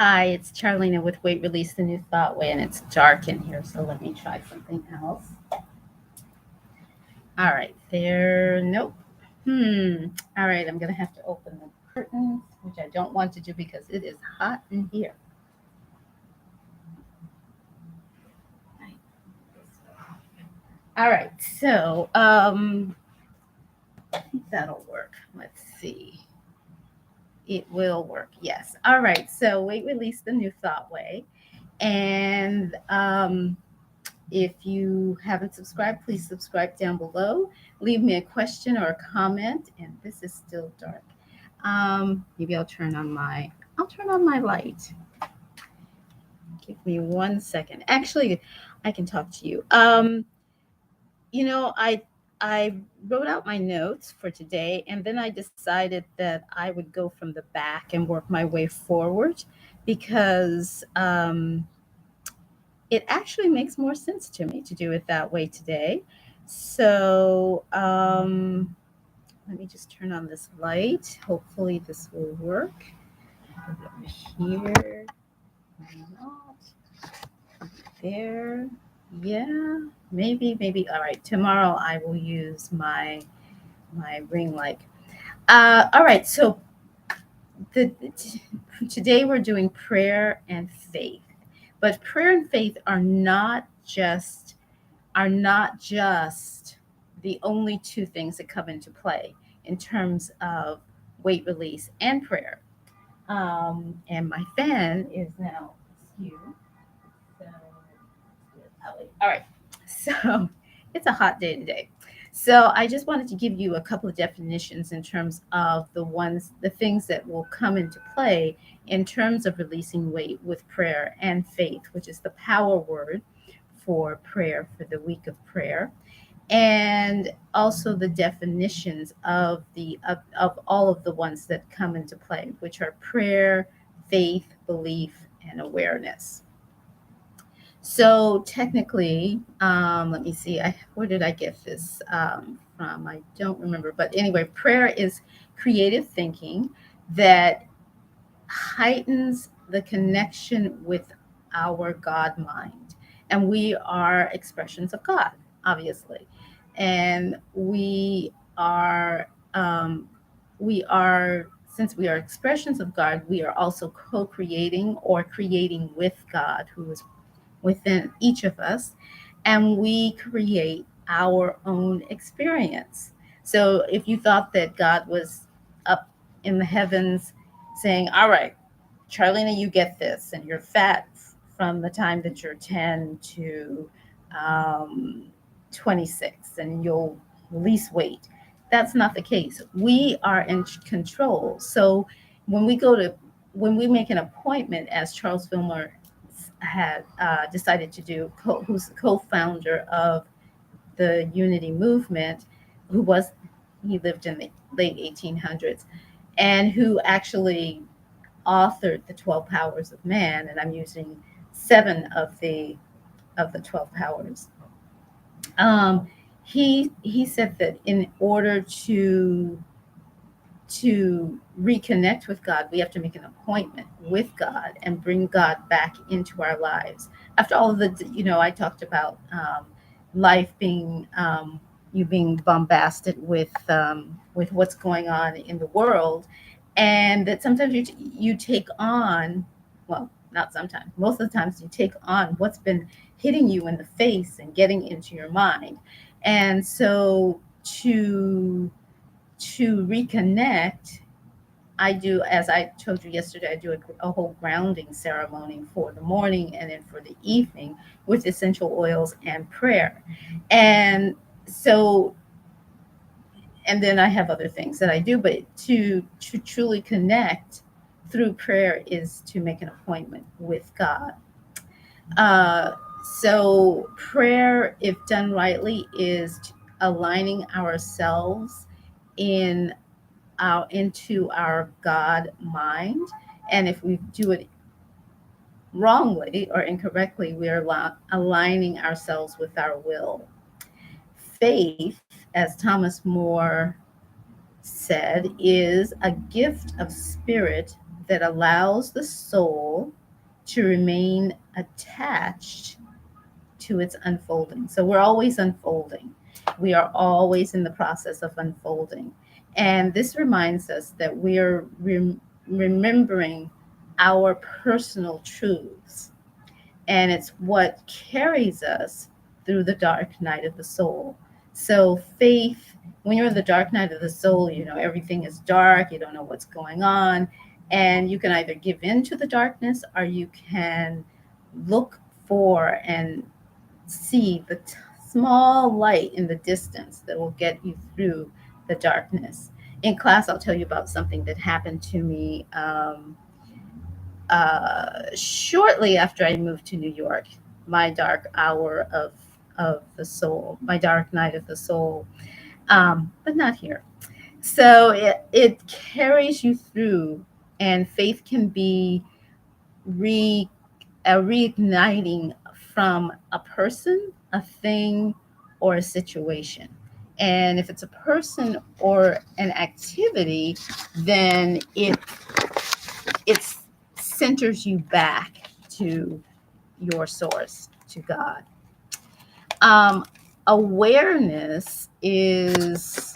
Hi, it's Charlena with Weight Release the New Thought Way, and it's dark in here, so let me try something else. All right, there, nope. All right, I'm gonna have to open the curtains, which I don't want to do because it is hot in here. All right, so I think that'll work. Let's see. It will work, yes. All right, so Weight Release the New Thought Way. And if you haven't subscribed, please subscribe down below. Leave me a question or a comment. And this is still dark. Maybe I'll turn on my light. Give me 1 second. Actually, I can talk to you. You know, I wrote out my notes for today, and then I decided that I would go from the back and work my way forward because it actually makes more sense to me to do it that way today. So let me just turn on this light. Hopefully, this will work. Here, why not? There, yeah, maybe. All right, tomorrow I will use my ring light. All right, so the today we're doing prayer and faith, but prayer and faith are not just the only two things that come into play in terms of weight release and prayer. And my fan is now askew. So, all right. So it's a hot day today. So I just wanted to give you a couple of definitions in terms of the things that will come into play in terms of releasing weight with prayer and faith, which is the power word for prayer for the week of prayer, and also the definitions of all of the ones that come into play, which are prayer, faith, belief, and awareness. So technically, let me see. Where did I get this from? I don't remember. But anyway, prayer is creative thinking that heightens the connection with our God mind. And we are expressions of God, obviously. And um, we are, since we are expressions of God, we are also co creating or creating with God, who is within each of us, and we create our own experience. So if you thought that God was up in the heavens saying, all right, Charlena, you get this, and you're fat from the time that you're 10 to um, 26, and you'll release weight. That's not the case. We are in control. So when we go to when we make an appointment, as Charles Fillmore had decided to do, who's the co-founder of the Unity movement, who was he lived in the late 1800s, and who actually authored the 12 Powers of Man, and I'm using seven of the 12 powers. Um, he said that in order to reconnect with God, we have to make an appointment with God and bring God back into our lives. After all of I talked about life being you being bombasted with what's going on in the world, and that sometimes you take on, well, not sometimes, most of the times you take on what's been hitting you in the face and getting into your mind, and so to reconnect, I do, as I told you yesterday, I do a whole grounding ceremony for the morning and then for the evening with essential oils and prayer. And so, and then I have other things that I do, but to truly connect through prayer is to make an appointment with God. Uh, so prayer, if done rightly, is aligning ourselves in into our God mind. And if we do it wrongly or incorrectly, we are aligning ourselves with our will. Faith, as Thomas More said, is a gift of spirit that allows the soul to remain attached to its unfolding. So we're always unfolding. We are always in the process of unfolding. And this reminds us that we're remembering our personal truths. And it's what carries us through the dark night of the soul. So faith, when you're in the dark night of the soul, everything is dark, you don't know what's going on. And you can either give in to the darkness, or you can look for and see the small light in the distance that will get you through the darkness. In class, I'll tell you about something that happened to me shortly after I moved to New York. My dark hour of the soul, my dark night of the soul, but not here. So it carries you through, and faith can be reigniting from a person, a thing, or a situation. And if it's a person or an activity, then it centers you back to your source, to God. Awareness is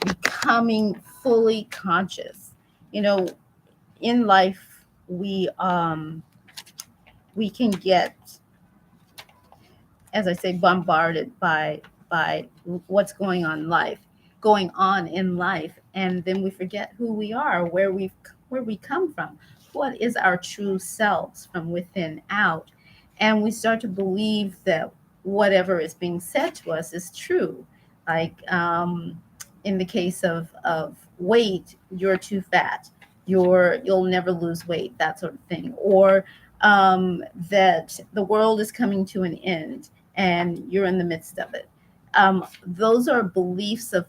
becoming fully conscious. In life, we can get, as I say, bombarded by what's going on in life, and then we forget who we are, where we come from, what is our true selves from within out, and we start to believe that whatever is being said to us is true. Like in the case of weight, you're too fat, you'll never lose weight, that sort of thing, or that the world is coming to an end and you're in the midst of it. Those are beliefs of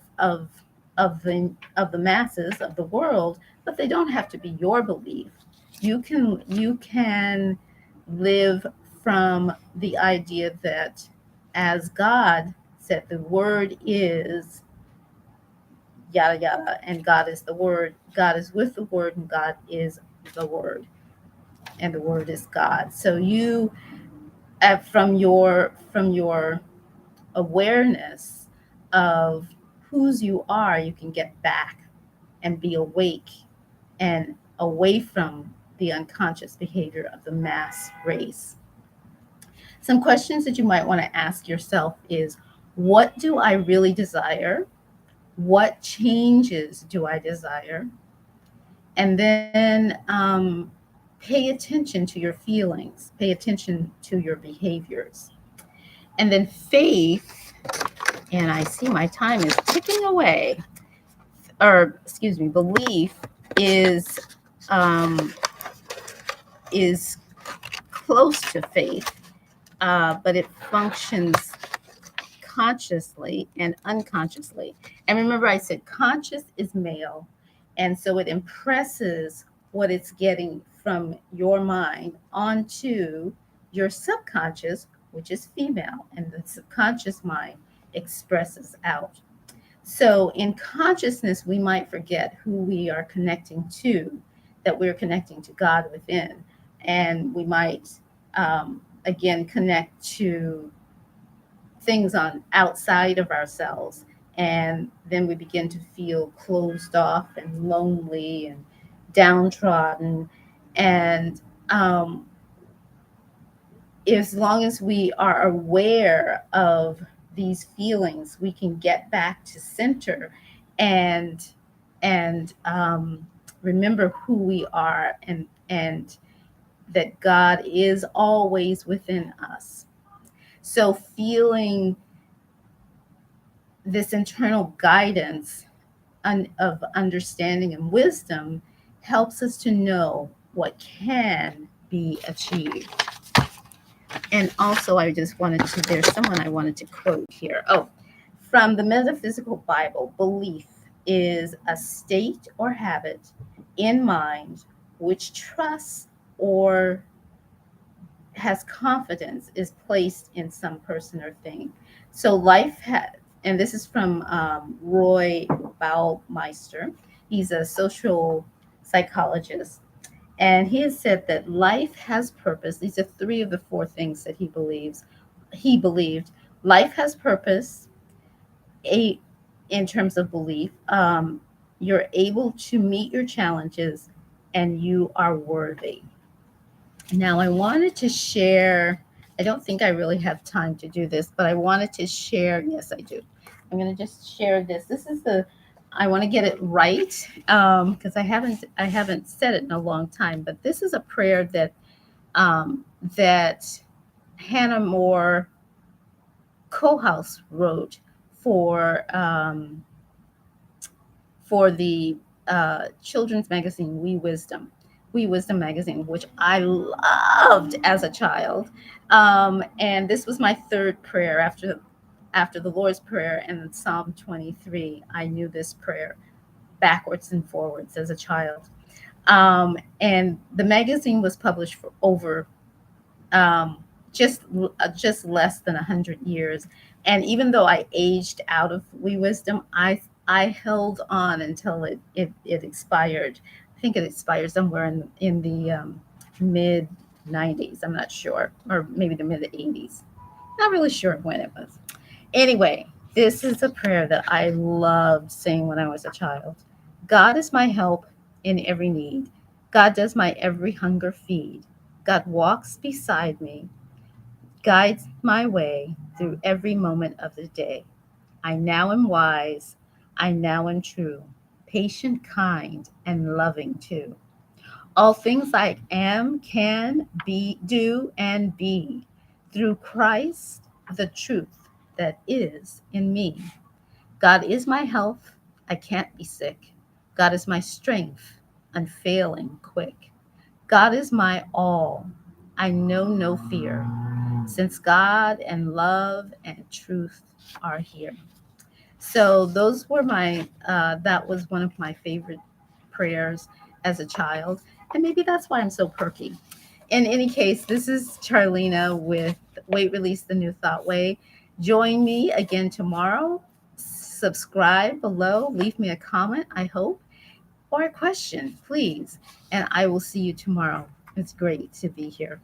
the masses of the world, but they don't have to be your belief. You can live from the idea that, as God said, the word is yada yada, and God is the word. God is with the word, and God is the word, and the word is God. So you, from your awareness of whose you are, you can get back and be awake and away from the unconscious behavior of the mass race. Some questions that you might want to ask yourself is, what do I really desire? What changes do I desire? And then pay attention to your feelings, pay attention to your behaviors. And then faith, and I see my time is ticking away, or excuse me, belief is is close to faith, but it functions consciously and unconsciously. And remember, I said conscious is male, and so it impresses what it's getting from your mind onto your subconscious, which is female, and the subconscious mind expresses out. So in consciousness, we might forget who we are connecting to, that we're connecting to God within. And we might, again, connect to things on outside of ourselves. And then we begin to feel closed off and lonely and downtrodden. And as long as we are aware of these feelings, we can get back to center and remember who we are, and that God is always within us. So feeling this internal guidance of understanding and wisdom helps us to know what can be achieved. And also, there's someone I wanted to quote here. Oh, from the Metaphysical Bible, belief is a state or habit in mind which trusts or has confidence is placed in some person or thing. So and this is from Roy Baumeister. He's a social psychologist. And he has said that life has purpose. These are three of the four things that he believed. Life has purpose, a in terms of belief. You're able to meet your challenges, and you are worthy. Now, I wanted to share. I don't think I really have time to do this, but I wanted to share. Yes, I do. I'm going to just share this. This is the. I want to get it right because I haven't said it in a long time. But this is a prayer that Hannah Moore Kohouse wrote for um, for the children's magazine We Wisdom magazine, which I loved as a child. And this was my third prayer after the Lord's Prayer and Psalm 23. I knew this prayer backwards and forwards as a child. And the magazine was published for over um, just less than 100 years. And even though I aged out of We Wisdom, I held on until it expired. I think it expired somewhere in the mid 90s. I'm not sure, or maybe the mid 80s. Not really sure when it was. Anyway, this is a prayer that I loved saying when I was a child. God is my help in every need. God does my every hunger feed. God walks beside me, guides my way through every moment of the day. I now am wise, I now am true, patient, kind, and loving too. All things I am, can be, do, and be through Christ, the truth that is in me. God is my health, I can't be sick. God is my strength, unfailing, quick. God is my all, I know no fear, since God and love and truth are here. So those were that was one of my favorite prayers as a child. And maybe that's why I'm so perky. In any case, this is Charlena with Weight Release the New Thought Way. Join me again tomorrow. Subscribe below, leave me a comment, I hope, or a question, please. And I will see you tomorrow. It's great to be here.